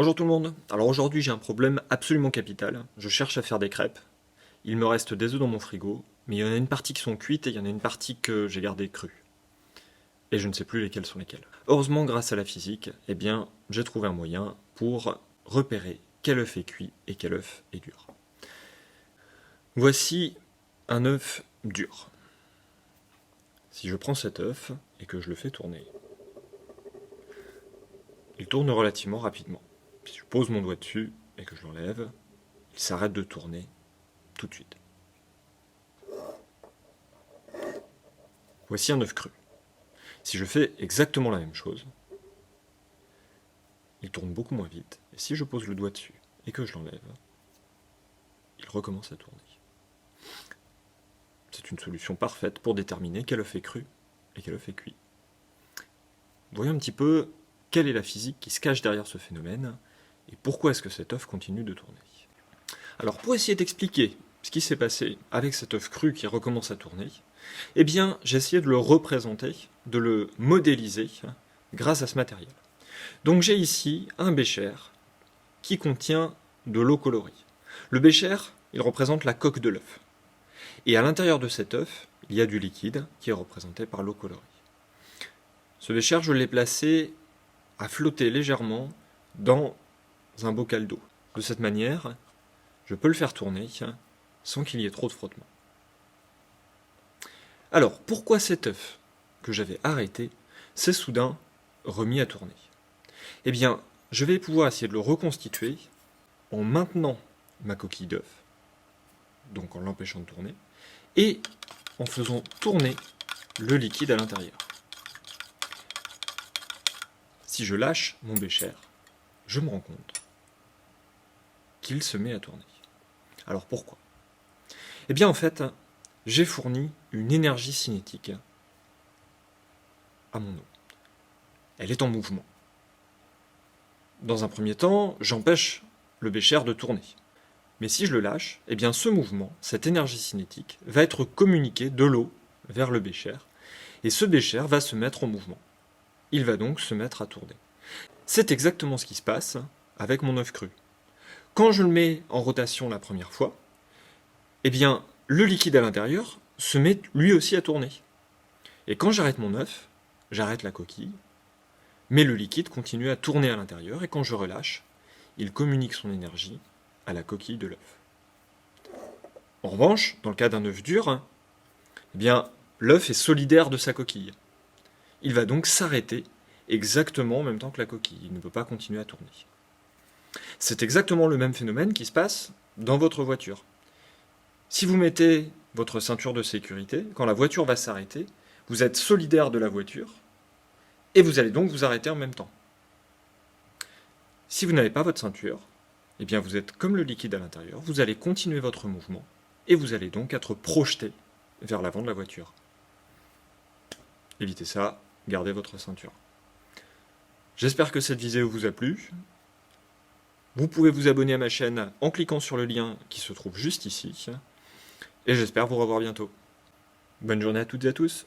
Bonjour tout le monde. Alors aujourd'hui j'ai un problème absolument capital. Je cherche à faire des crêpes. Il me reste des œufs dans mon frigo, mais il y en a une partie qui sont cuites et il y en a une partie que j'ai gardée crue. Et je ne sais plus lesquelles sont lesquelles. Heureusement, grâce à la physique, j'ai trouvé un moyen pour repérer quel œuf est cuit et quel œuf est dur. Voici un œuf dur. Si je prends cet œuf et que je le fais tourner, il tourne relativement rapidement. Si je pose mon doigt dessus et que je l'enlève, il s'arrête de tourner tout de suite. Voici un œuf cru. Si je fais exactement la même chose, il tourne beaucoup moins vite, et si je pose le doigt dessus et que je l'enlève, il recommence à tourner. C'est une solution parfaite pour déterminer quel œuf est cru et quel œuf est cuit. Voyons un petit peu quelle est la physique qui se cache derrière ce phénomène, et pourquoi est-ce que cet œuf continue de tourner. Alors pour essayer d'expliquer ce qui s'est passé avec cet œuf cru qui recommence à tourner, j'ai essayé de le représenter, de le modéliser grâce à ce matériel. Donc j'ai ici un bécher qui contient de l'eau colorée. Le bécher, il représente la coque de l'œuf. Et à l'intérieur de cet œuf, il y a du liquide qui est représenté par l'eau colorée. Ce bécher, je l'ai placé à flotter légèrement dans un bocal d'eau. De cette manière, je peux le faire tourner sans qu'il y ait trop de frottement. Alors, pourquoi cet œuf que j'avais arrêté s'est soudain remis à tourner? Je vais pouvoir essayer de le reconstituer en maintenant ma coquille d'œuf, donc en l'empêchant de tourner, et en faisant tourner le liquide à l'intérieur. Si je lâche mon bécher, je me rends compte qu'il se met à tourner. Alors pourquoi? En fait, j'ai fourni une énergie cinétique à mon eau. Elle est en mouvement. Dans un premier temps, j'empêche le bécher de tourner. Mais si je le lâche, ce mouvement, cette énergie cinétique, va être communiqué de l'eau vers le bécher, et ce bécher va se mettre en mouvement. Il va donc se mettre à tourner. C'est exactement ce qui se passe avec mon œuf cru. Quand je le mets en rotation la première fois, le liquide à l'intérieur se met lui aussi à tourner. Et quand j'arrête mon œuf, j'arrête la coquille, mais le liquide continue à tourner à l'intérieur, et quand je relâche, il communique son énergie à la coquille de l'œuf. En revanche, dans le cas d'un œuf dur, l'œuf est solidaire de sa coquille. Il va donc s'arrêter exactement en même temps que la coquille. Il ne peut pas continuer à tourner. C'est exactement le même phénomène qui se passe dans votre voiture. Si vous mettez votre ceinture de sécurité, quand la voiture va s'arrêter, vous êtes solidaire de la voiture, et vous allez donc vous arrêter en même temps. Si vous n'avez pas votre ceinture, vous êtes comme le liquide à l'intérieur, vous allez continuer votre mouvement, et vous allez donc être projeté vers l'avant de la voiture. Évitez ça, gardez votre ceinture. J'espère que cette vidéo vous a plu. Vous pouvez vous abonner à ma chaîne en cliquant sur le lien qui se trouve juste ici, et j'espère vous revoir bientôt. Bonne journée à toutes et à tous.